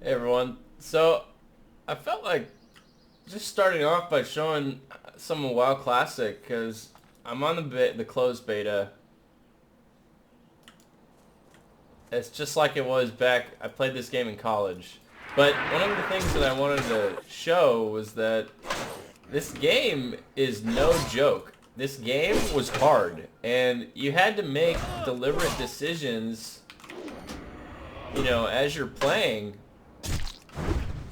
Hey everyone. So, I felt like just starting off by showing some of WoW Classic because I'm on the closed beta. It's just like it was back. I played this game in college, but one of the things that I wanted to show was that this game is no joke. This game was hard, and you had to make deliberate decisions, you know, as you're playing.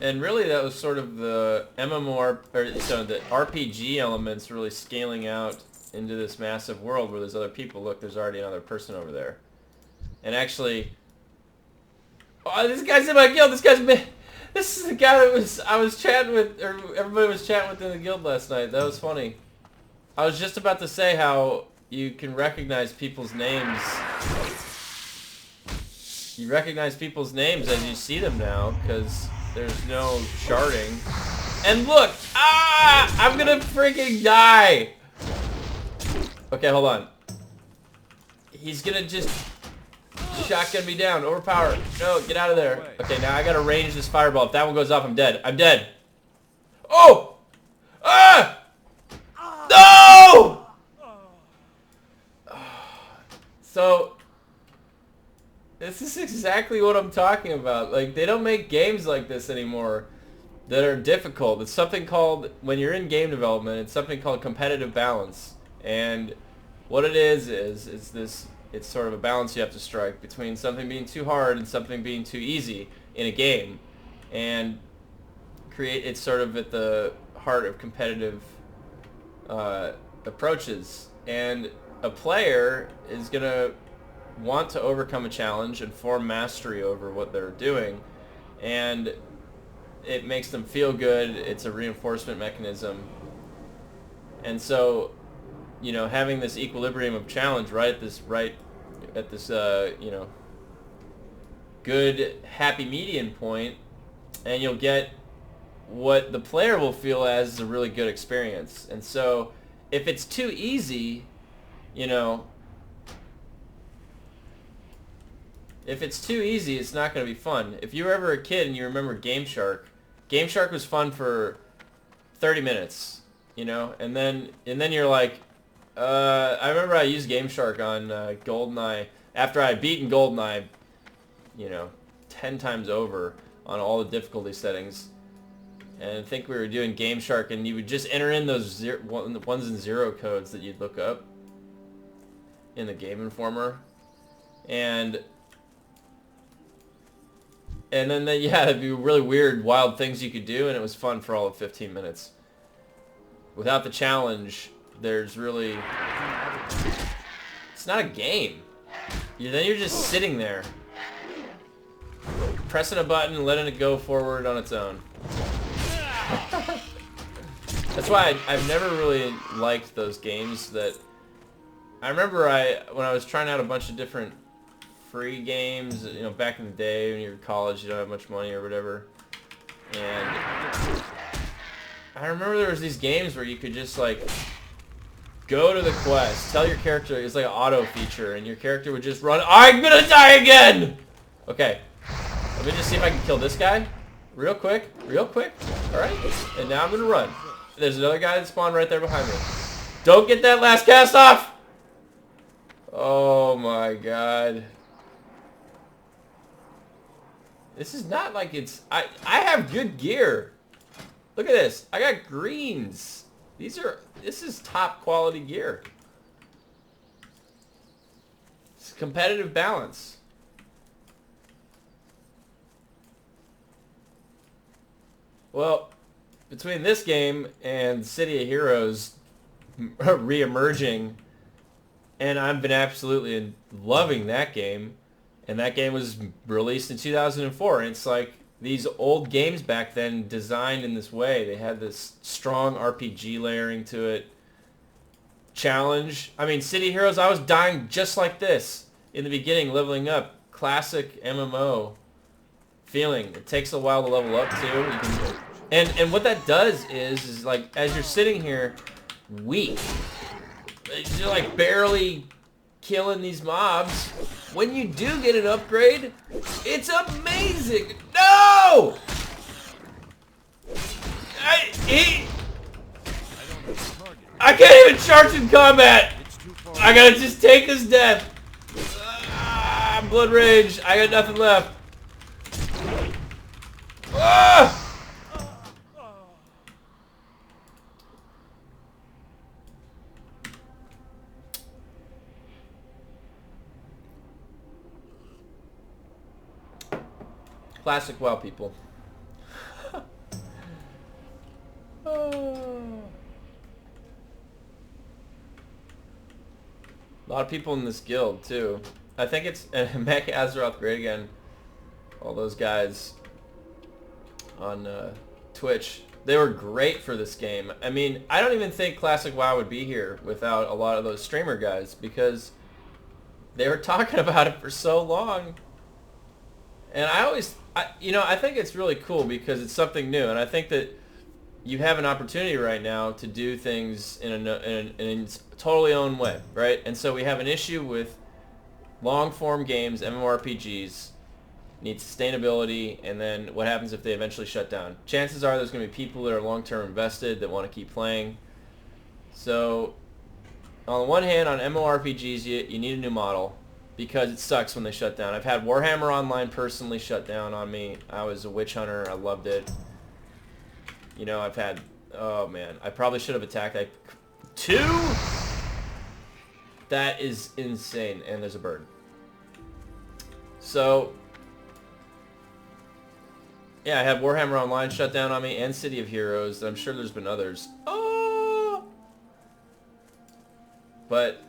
And really, that was sort of the the RPG elements really scaling out into this massive world where there's other people. Look, there's already another person over there. And actually, oh, this guy's in my guild. This is the guy that I was chatting with, or everybody was chatting with in the guild last night. That was funny. I was just about to say how you can recognize people's names. You recognize people's names as you see them now, because there's no sharding. And look! Ah! I'm gonna freaking die! Okay, hold on. He's gonna just shotgun me down. Overpower. No, get out of there. Okay, now I gotta range this fireball. If that one goes off, I'm dead. I'm dead. Oh! Ah! No! So, this is exactly what I'm talking about. Like, they don't make games like this anymore that are difficult. It's something called, when you're in game development, it's something called competitive balance. And what it is it's sort of a balance you have to strike between something being too hard and something being too easy in a game. And it's sort of at the heart of competitive approaches. And a player is going to want to overcome a challenge and form mastery over what they're doing, and it makes them feel good. It's a reinforcement mechanism. And so, you know, having this equilibrium of challenge right at this you know, good happy median point, and you'll get what the player will feel as a really good experience. And so if it's too easy, you know, if it's too easy, it's not going to be fun. If you were ever a kid and you remember Game Shark was fun for 30 minutes, you know, and then you're like, I remember I used Game Shark on GoldenEye after I had beaten GoldenEye, you know, 10 times over on all the difficulty settings. And I think we were doing Game Shark, and you would just enter in those ones and zero codes that you'd look up in the Game Informer. And then, yeah, it'd be really weird, wild things you could do, and it was fun for all of 15 minutes. Without the challenge, there's really... It's not a game. Then you're just sitting there, pressing a button and letting it go forward on its own. That's why I've never really liked those games that... I remember when I was trying out a bunch of different free games, you know, back in the day when you're in college, you don't have much money or whatever. And I remember there was these games where you could just, like, go to the quest, tell your character, it's like an auto feature, and your character would just run. I'm gonna die again! Okay, let me just see if I can kill this guy. Real quick. Alright, and now I'm gonna run. There's another guy that spawned right there behind me. Don't get that last cast off! Oh my god. This is not like it's... I have good gear. Look at this. I got greens. This is top quality gear. It's competitive balance. Well, between this game and City of Heroes re-emerging, and I've been absolutely loving that game. And that game was released in 2004. And it's like these old games back then designed in this way. They had this strong RPG layering to it. Challenge. I mean, City Heroes, I was dying just like this in the beginning, leveling up. Classic MMO feeling. It takes a while to level up too. And what that does is like, as you're sitting here weak, you're like barely killing these mobs, when you do get an upgrade, it's amazing. No! I can't even charge in combat. I gotta just take his death. Blood rage. I got nothing left. Ah! Classic WoW people. Oh. A lot of people in this guild too. I think it's Mech Azeroth Great Again. All those guys on Twitch. They were great for this game. I mean, I don't even think Classic WoW would be here without a lot of those streamer guys because they were talking about it for so long. And I think it's really cool because it's something new, and I think that you have an opportunity right now to do things in a totally own way, right? And so we have an issue with long-form games, MMORPGs, need sustainability, and then what happens if they eventually shut down? Chances are there's going to be people that are long-term invested that want to keep playing. So, on the one hand, on MMORPGs, you need a new model because it sucks when they shut down. I've had Warhammer Online personally shut down on me. I was a witch hunter. I loved it. You know, I've had... Oh, man. I probably should have attacked. 2? That is insane. And there's a bird. So... yeah, I had Warhammer Online shut down on me and City of Heroes. I'm sure there's been others. Oh! But...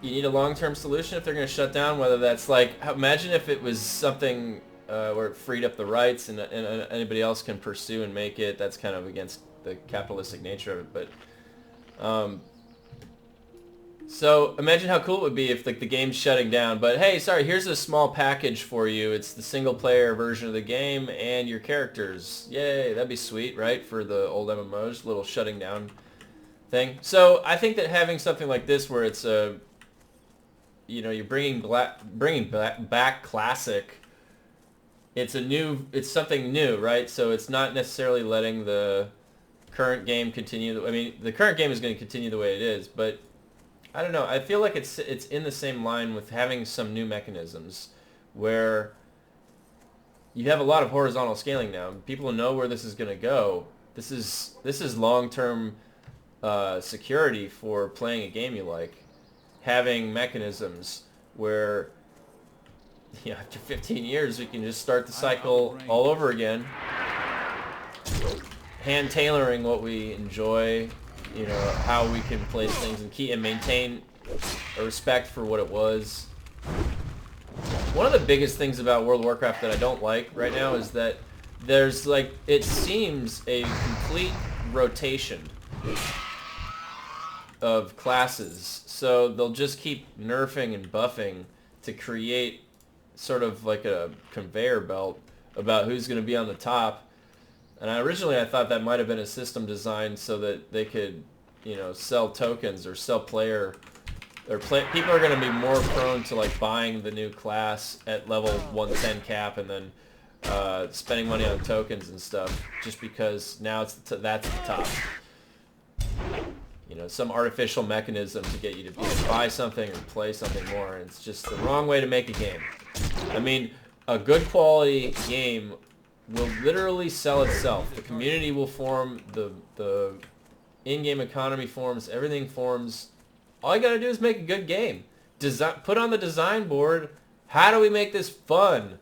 you need a long-term solution if they're going to shut down, whether that's like... imagine if it was something... where it freed up the rights and anybody else can pursue and make it. That's kind of against the capitalistic nature of it, but so imagine how cool it would be if like the game's shutting down, but hey, sorry, here's a small package for you. It's the single player version of the game and your characters. Yay, that'd be sweet, right? For the old MMOs, little shutting down thing. So I think that having something like this where it's you're bringing back classic. It's something new, right? So it's not necessarily letting the current game continue. I mean, the current game is going to continue the way it is, but I don't know. I feel like it's in the same line with having some new mechanisms where you have a lot of horizontal scaling now. People know where this is going to go. This is long-term security for playing a game you like. Having mechanisms where... after 15 years, we can just start the cycle all over again. Hand tailoring what we enjoy, how we can place things and maintain a respect for what it was. One of the biggest things about World of Warcraft that I don't like right now is that there's it seems a complete rotation of classes. So they'll just keep nerfing and buffing to create sort of like a conveyor belt about who's going to be on the top. And originally I thought that might have been a system designed so that they could, sell tokens or sell player, or people are going to be more prone to buying the new class at level 110 cap and then spending money on tokens and stuff just because now that's the top. Some artificial mechanism to get you to either buy something or play something more. And it's just the wrong way to make a game. I mean, a good quality game will literally sell itself. The community will form, the in-game economy forms, everything forms. All you gotta do is make a good game. Put on the design board, how do we make this fun?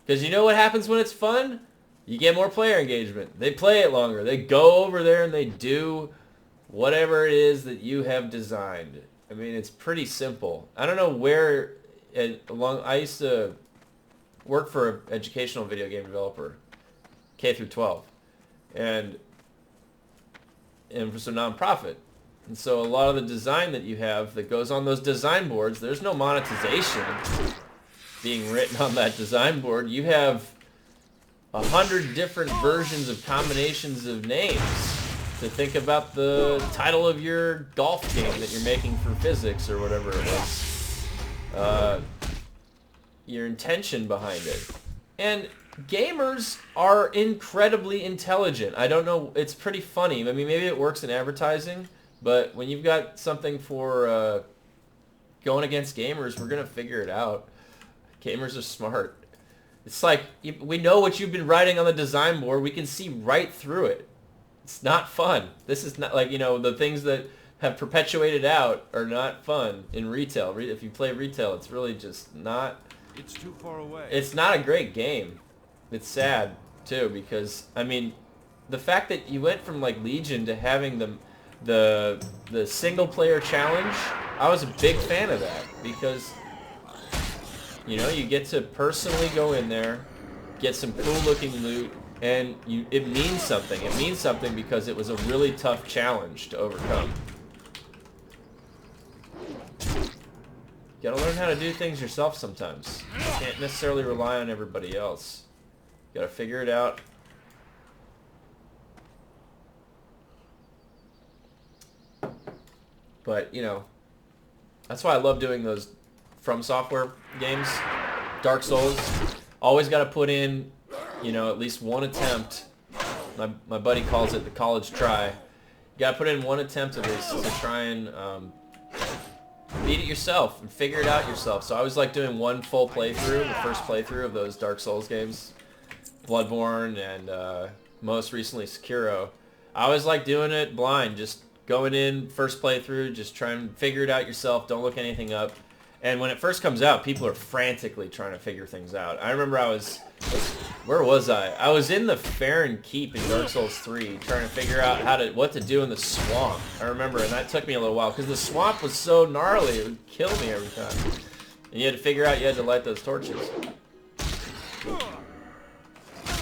Because you know what happens when it's fun? You get more player engagement. They play it longer. They go over there and they do whatever it is that you have designed. I mean, it's pretty simple. I don't know where... I used to work for an educational video game developer, K through 12, and for a nonprofit. And so a lot of the design that you have that goes on those design boards, there's no monetization being written on that design board. You have 100 different versions of combinations of names to think about the title of your golf game that you're making for physics or whatever it was. Your intention behind it. And gamers are incredibly intelligent. I don't know, it's pretty funny. I mean, maybe it works in advertising, but when you've got something for going against gamers, we're going to figure it out. Gamers are smart. It's like, we know what you've been writing on the design board. We can see right through it. It's not fun. This is not like, you know, the things that have perpetuated out are not fun in retail. If you play retail, it's really just not... It's too far away. It's not a great game. It's sad, too, because, I mean, the fact that you went from, like, Legion to having the single-player challenge, I was a big fan of that, because... You know, you get to personally go in there, get some cool-looking loot, and it means something. It means something because it was a really tough challenge to overcome. You gotta learn how to do things yourself sometimes. You can't necessarily rely on everybody else. You gotta figure it out. But, you know, that's why I love doing those From Software games. Dark Souls. Always got to put in, you know, at least one attempt. My buddy calls it the college try. You got to put in one attempt at least to try and beat it yourself and figure it out yourself. So I was like doing one full playthrough, the first playthrough of those Dark Souls games. Bloodborne and most recently Sekiro. I was like doing it blind, just going in, first playthrough, just trying to figure it out yourself, don't look anything up. And when it first comes out, people are frantically trying to figure things out. I remember where was I? I was in the Farron Keep in Dark Souls 3 trying to figure out what to do in the swamp. I remember, and that took me a little while because the swamp was so gnarly, it would kill me every time. And you had to figure out you had to light those torches.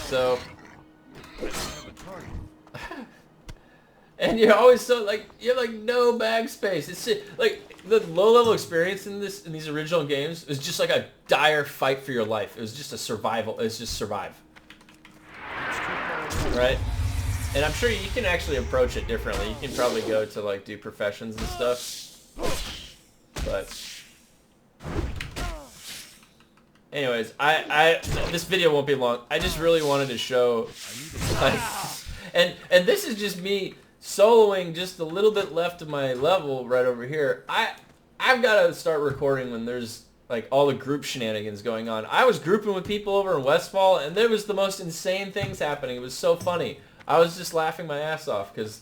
So... And you're always so, like, you have, like, no bag space. It's like, the low-level experience in these original games is just like a dire fight for your life. It was just a survival. It's just survive. Right? And I'm sure you can actually approach it differently. You can probably go to, like, do professions and stuff. But... Anyways, this video won't be long. I just really wanted to show, like... And this is just me... soloing just a little bit left of my level right over here. I've got to start recording when there's like all the group shenanigans going on. I was grouping with people over in Westfall and there was the most insane things happening. It was so funny. I was just laughing my ass off because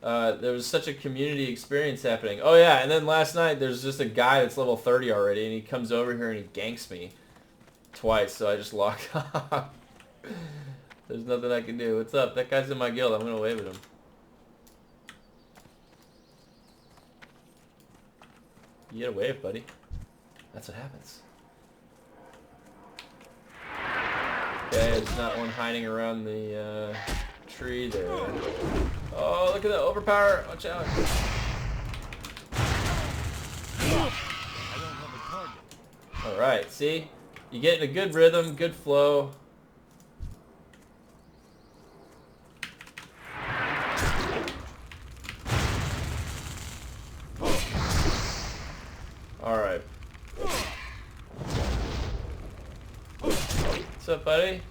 there was such a community experience happening. Oh yeah, and then last night there's just a guy that's level 30 already and he comes over here and he ganks me twice, so I just lock off. There's nothing I can do. What's up? That guy's in my guild. I'm going to wave at him. You get a wave, buddy. That's what happens. Okay, there's not one hiding around the tree there. Oh, look at that overpower. Watch out. Alright, see? You get in a good rhythm, good flow. Alright. What's up, buddy?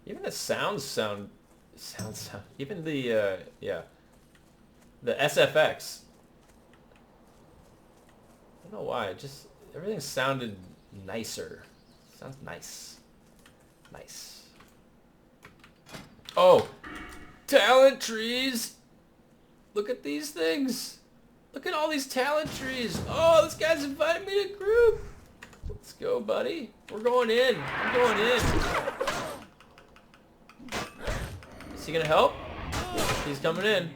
Even the sounds even the, yeah. The SFX. I don't know why, just, everything sounded nicer. Sounds nice. Nice. Oh! Talent trees! Look at these things! Look at all these talent trees! Oh, this guy's invited me to group! Let's go, buddy. We're going in. I'm going in. Is he gonna help? He's coming in.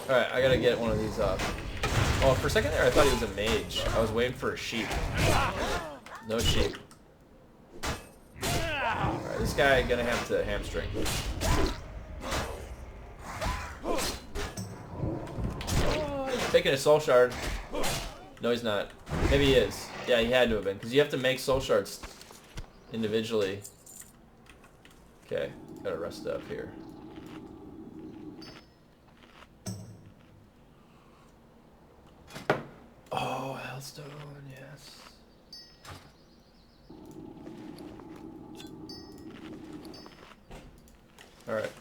Alright, I gotta get one of these up. Oh, for a second there I thought he was a mage. I was waiting for a sheep. No sheep. Alright, this guy gonna have to hamstring. Oh, he's taking a soul shard. No, he's not. Maybe he is. Yeah, he had to have been, because you have to make soul shards individually. Okay, gotta rest up here. Oh, Hellstone, yes. Alright.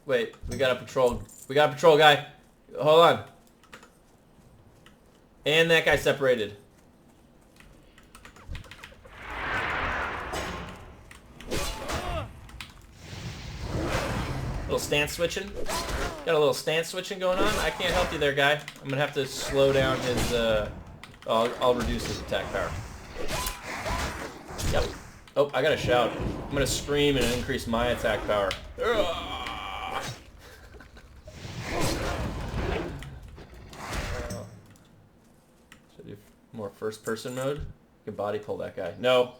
Wait, we got a patrol. We got a patrol guy. Hold on. And that guy separated. Little stance switching. Got a little stance switching going on. I can't help you there, guy. I'm gonna have to slow down his. I'll reduce his attack power. Yep. Oh, I gotta shout. I'm gonna scream and increase my attack power. Should I do more first-person mode? You can body pull that guy. No.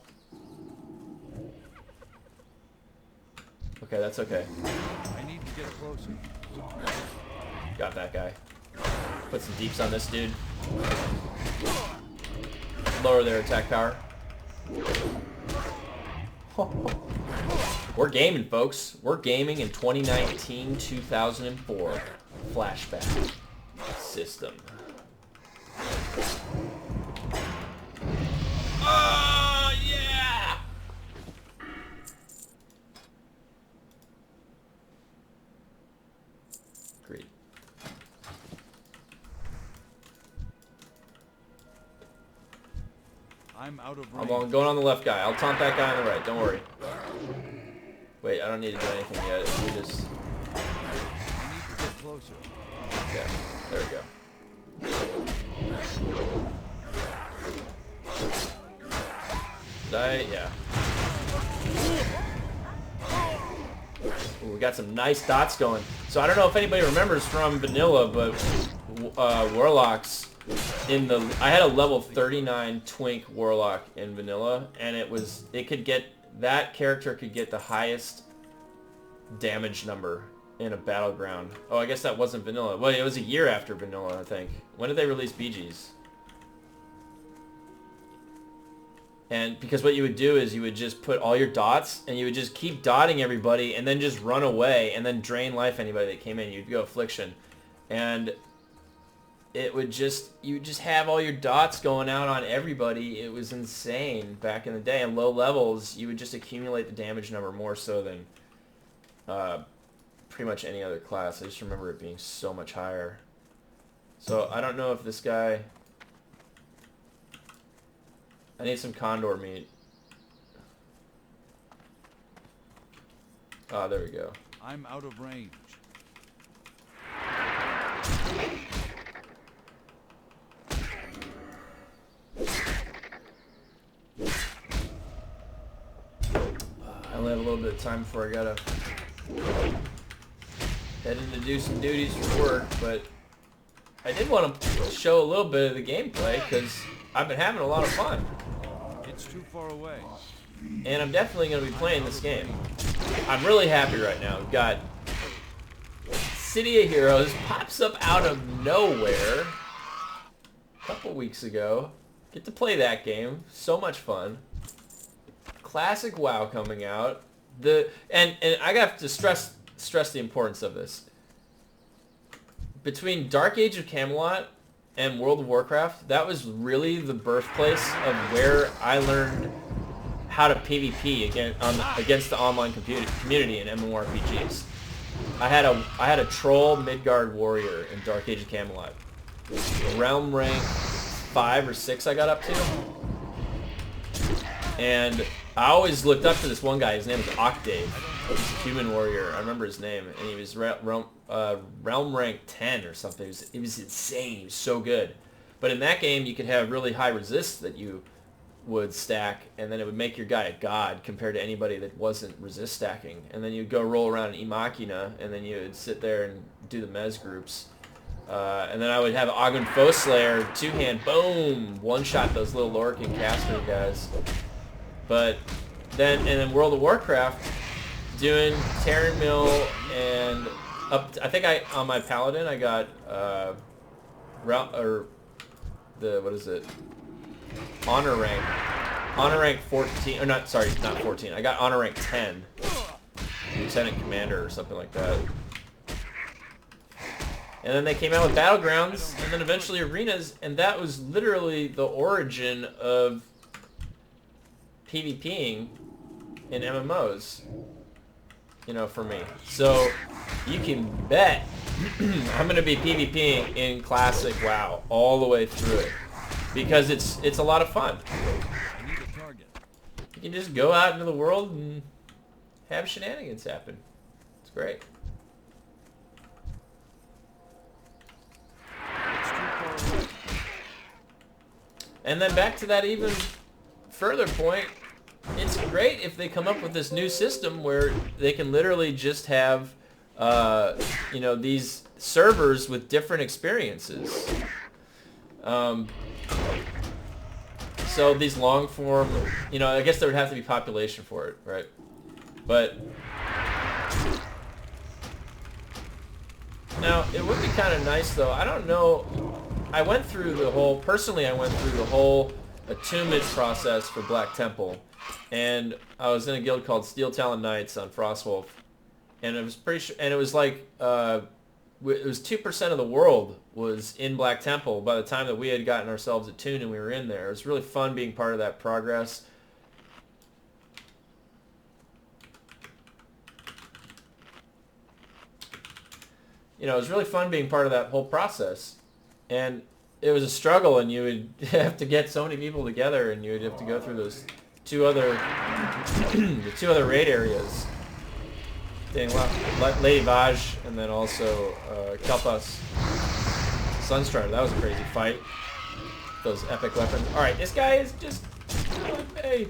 Okay, that's okay. I need to get closer. Got that guy. Put some deeps on this dude. Lower their attack power. We're gaming, folks. We're gaming in 2019-2004 flashback system. Oh, yeah! Great. I'm out of I'm range. going on the left guy. I'll taunt that guy on the right. Don't worry. Wait, I don't need to do anything yet. We just... I need to get closer. Okay, there we go. Did I? Yeah. Ooh, we got some nice dots going. So I don't know if anybody remembers from vanilla, but Warlocks in the... I had a level 39 Twink Warlock in vanilla, and it could get... That character could get the highest damage number in a battleground. Oh, I guess that wasn't vanilla. Well, it was a year after vanilla, I think. When did they release BGs? And because what you would do is you would just put all your dots, and you would just keep dotting everybody, and then just run away, and then drain life anybody that came in. You'd go affliction. And it would just... You would just have all your dots going out on everybody. It was insane back in the day. And low levels, you would just accumulate the damage number more so than pretty much any other class. I just remember it being so much higher. So I don't know if this guy... I need some condor meat. Ah, there we go. I'm out of range. I only have a little bit of time before I gotta head in to do some duties for work, but I did want to show a little bit of the gameplay because I've been having a lot of fun. It's too far away. And I'm definitely going to be playing this game. I'm really happy right now. We've got City of Heroes pops up out of nowhere a couple weeks ago. Get to play that game. So much fun. Classic WoW coming out. And I got to stress the importance of this. Between Dark Age of Camelot and World of Warcraft, that was really the birthplace of where I learned how to PvP against the online community in MMORPGs. I had a troll Midgard warrior in Dark Age of Camelot. Realm rank 5 or 6 I got up to. And I always looked up to this one guy. His name was Octave. He's a human warrior. I remember his name. And he was realm rank 10 or something. It was insane. He was so good. But in that game, you could have really high resist that you would stack, and then it would make your guy a god compared to anybody that wasn't resist stacking. And then you'd go roll around in E Machina, and then you would sit there and do the mez groups. And then I would have Ogden Foe Slayer, two-hand, boom, one-shot those little Lorcan caster guys. But then, and then World of Warcraft, doing Terran Mill and up. I think on my Paladin I got the the, what is it? Honor rank. Honor rank 14, or not, sorry, not 14. I got honor rank 10. Lieutenant Commander or something like that. And then they came out with Battlegrounds, and then eventually Arenas, and that was literally the origin of PvPing in MMOs, you know, for me. So you can bet I'm going to be PvPing in Classic WoW all the way through it, because it's a lot of fun. You can just go out into the world and have shenanigans happen. It's great. And then back to that even further point, it's great if they come up with this new system where they can literally just have, you know, these servers with different experiences. So these long form, you know, I guess there would have to be population for it, right? But now it would be kind of nice though. I don't know. I went through the whole, personally I went through the whole attunement process for Black Temple, and I was in a guild called Steel Talon Knights on Frostwolf, and it was pretty sure, and it was like, it was 2% of the world was in Black Temple by the time that we had gotten ourselves attuned and we were in there. It was really fun being part of that progress. You know, it was really fun being part of that whole process. And it was a struggle, and you would have to get so many people together, and you would have to go through those two other raid areas. Lady Vaj, and then also Kelpas Sunstrider. That was a crazy fight. Those epic weapons. Alright, this guy is just hey.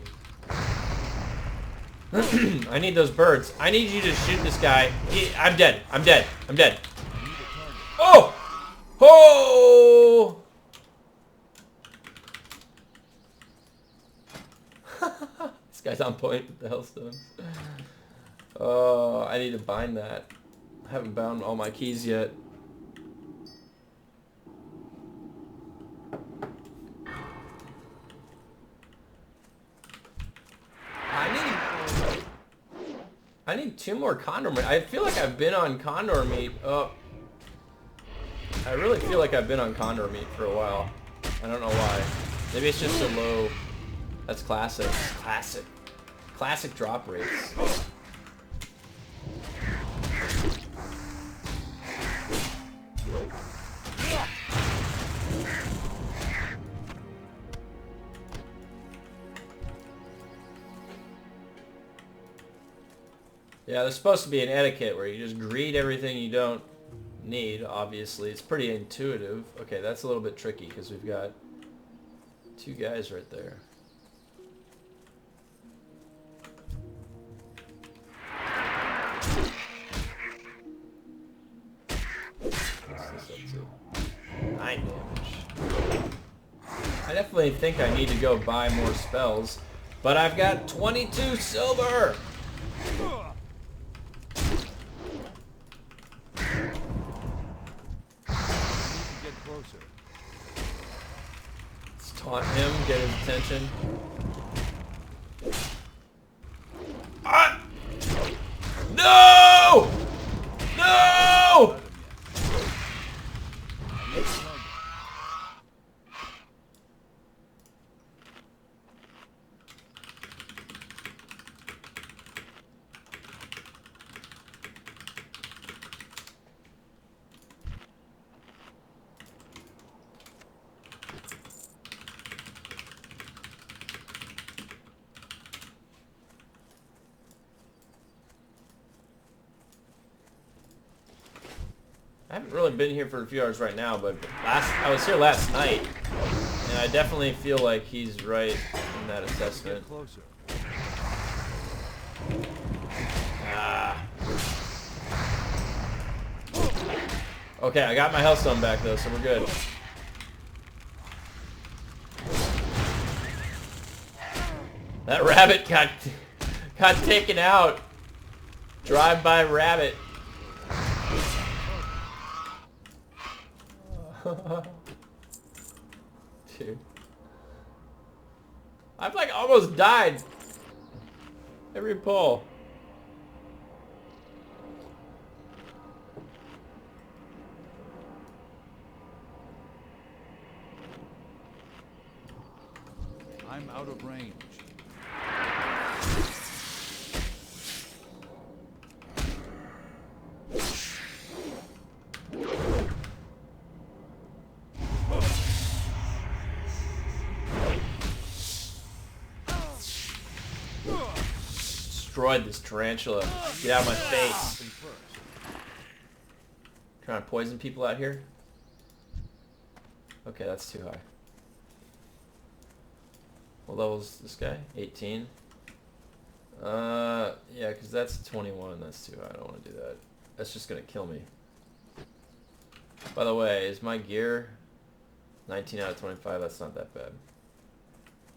I need those birds. I need you to shoot this guy. I'm dead. I'm dead. I'm dead. Oh! Oh! This guy's on point with the Hellstones. Oh, I need to bind that. I haven't bound all my keys yet. I need 2 more Condor meat. I feel like I've been on Condor meat. Oh. I really feel like I've been on Condor meat for a while. I don't know why. Maybe it's just so low. That's classic. Classic. Classic drop rates. Yeah, there's supposed to be an etiquette where you just greet everything you don't need, obviously. It's pretty intuitive. Okay, that's a little bit tricky because we've got 2 guys right there. What's this up to? 9 damage. I definitely think I need to go buy more spells, but I've got 22 silver! Let's taunt him, get his attention. Ah! No! No! I haven't really been here for a few hours right now, but I was here last night, and I definitely feel like he's right in that assessment. Ah. Okay, I got my Hellstone back though, so we're good. That rabbit got taken out. Drive-by rabbit. dude. I've like almost died. Every pull. I'm out of range. Destroyed this tarantula. Get out of my face. Trying to poison people out here? Okay, that's too high. What level is this guy? 18. Yeah, because that's 21. That's too high. I don't want to do that. That's just going to kill me. By the way, is my gear 19 out of 25? That's not that bad.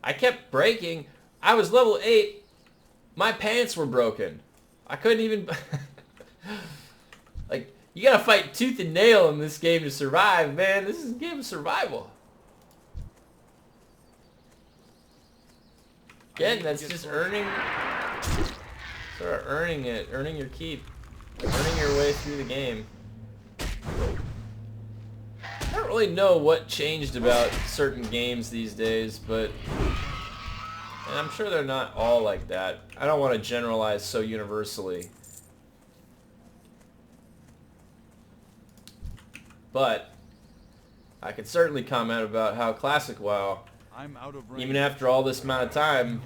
I kept breaking. I was level 8. My pants were broken. I couldn't even... Like, you gotta fight tooth and nail in this game to survive, man. This is a game of survival. Again, that's just earning... Sort of earning it. Earning your keep. Earning your way through the game. I don't really know what changed about certain games these days, but... And I'm sure they're not all like that. I don't want to generalize so universally. But I could certainly comment about how classic WoW, I'm out of range. even after all this amount of time,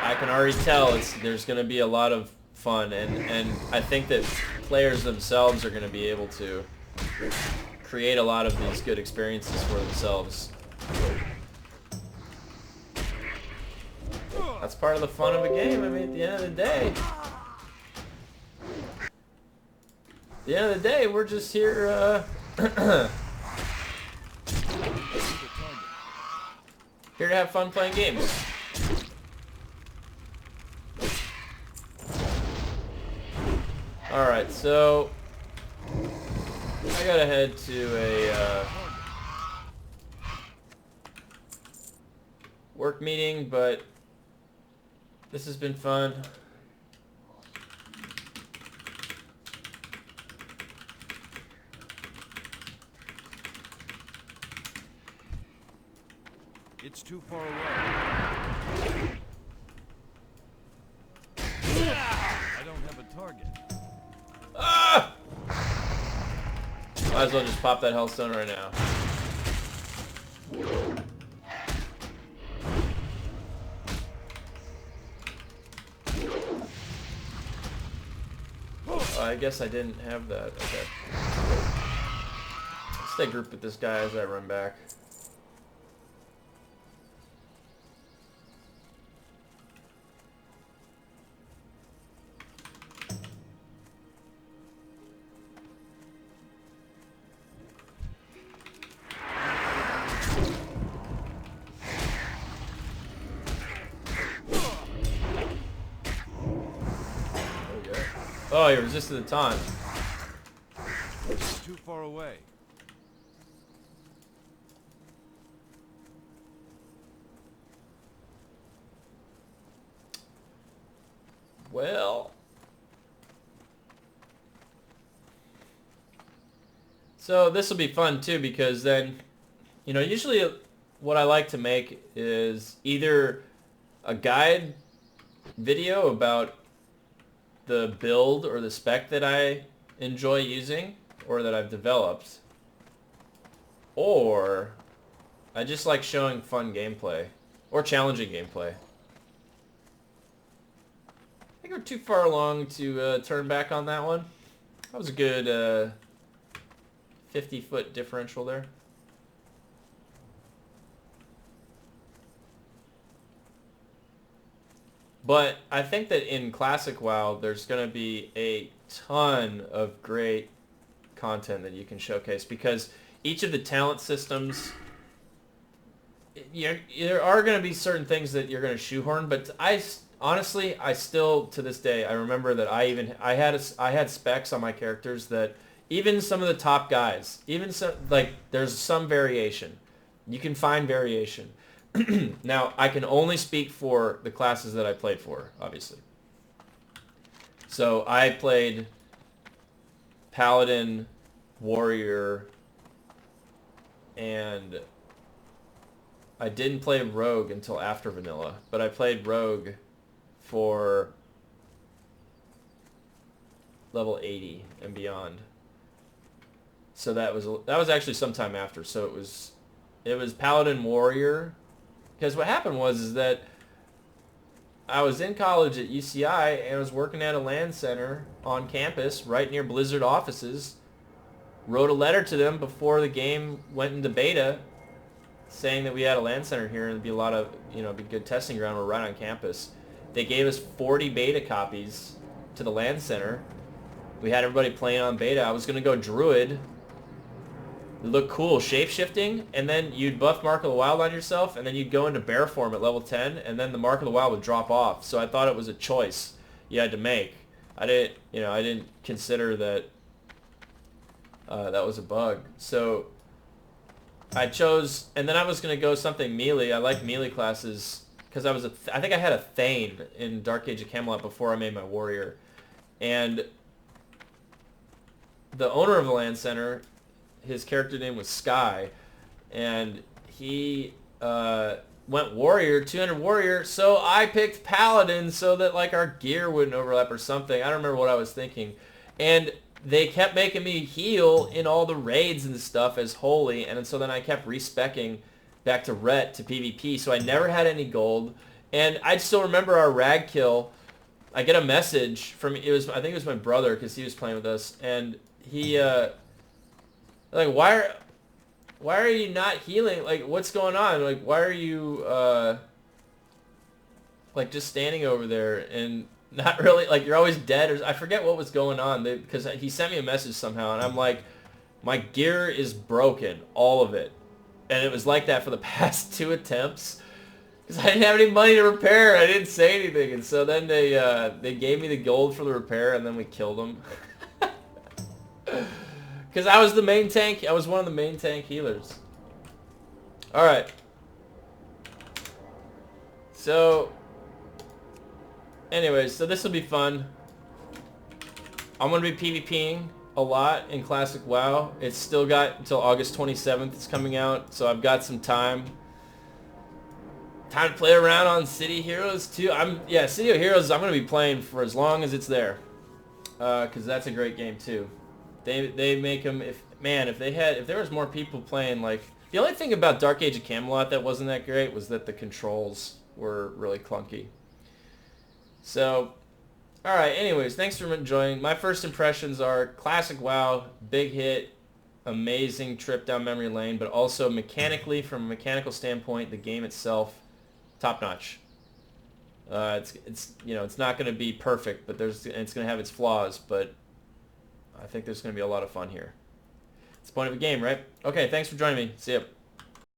I can already tell there's going to be a lot of fun, and I think that players themselves are going to be able to create a lot of these good experiences for themselves. That's part of the fun of a game. I mean, at the end of the day, we're just here, here to have fun playing games. Alright, so I gotta head to a work meeting, but this has been fun. It's too far away. I don't have a target. Ah! Might as well just pop that hellstone right now. I guess I didn't have that. Okay. Stay grouped with this guy as I run back. Oh, he resisted the taunt. It's too far away. Well, so this will be fun too, because then, you know, usually what I like to make is either a guide video about the build or the spec that I enjoy using or that I've developed, or I just like showing fun gameplay or challenging gameplay. I think we're too far along to turn back on that one. That was a good 50-foot differential there. But I think that in Classic WoW, there's going to be a ton of great content that you can showcase, because each of the talent systems, there are going to be certain things that you're going to shoehorn, but honestly, I still, to this day, I remember that I had specs on my characters that even some of the top guys, even some, like, there's some variation. You can find variation. Now, I can only speak for the classes that I played for, obviously. So I played Paladin, Warrior, and I didn't play Rogue until after Vanilla, but I played Rogue for level 80 and beyond. So that was actually sometime after. So it was Paladin, Warrior, because what happened was is that I was in college at UCI and I was working at a LAN center on campus right near Blizzard offices. Wrote a letter to them before the game went into beta saying that we had a LAN center here and it'd be a lot of, be a good testing ground. We're right on campus. They gave us 40 beta copies to the LAN center. We had everybody playing on beta. I was going to go Druid. It looked cool, shape-shifting, and then you'd buff Mark of the Wild on yourself, and then you'd go into bear form at level 10, and then the Mark of the Wild would drop off. So I thought it was a choice you had to make. I didn't consider that that was a bug. So I chose, and then I was going to go something melee. I like melee classes because I think I had a Thane in Dark Age of Camelot before I made my Warrior. And the owner of the LAN center, his character name was Sky, and he went Warrior, 200 Warrior, so I picked Paladin so that like our gear wouldn't overlap or something. I don't remember what I was thinking. And they kept making me heal in all the raids and stuff as Holy, and so then I kept respecking back to Ret to PvP, so I never had any gold. And I still remember our rag kill. I get a message from, I think it was my brother because he was playing with us, and he like, why are you not healing? Like, what's going on? Like, why are you like just standing over there and not really, like, you're always dead, or I forget what was going on, because he sent me a message somehow, and I'm like, my gear is broken, all of it. And it was like that for the past 2 attempts because I didn't have any money to repair. I didn't say anything, and so then they gave me the gold for the repair, and then we killed them. Because I was the main tank. I was one of the main tank healers. Alright. So, anyways, so this will be fun. I'm going to be PvPing a lot in Classic WoW. It's still got until August 27th. It's coming out, so I've got some time. Time to play around on City Heroes too. City of Heroes I'm going to be playing for as long as it's there. Because that's a great game too. They make them, if there was more people playing, like, the only thing about Dark Age of Camelot that wasn't that great was that the controls were really clunky. So, alright, anyways, thanks for joining. My first impressions are Classic WoW, big hit, amazing trip down memory lane, but also mechanically, from a mechanical standpoint, the game itself, top notch. It's not going to be perfect, but it's going to have its flaws, but I think there's going to be a lot of fun here. It's the point of a game, right? Okay, thanks for joining me. See ya.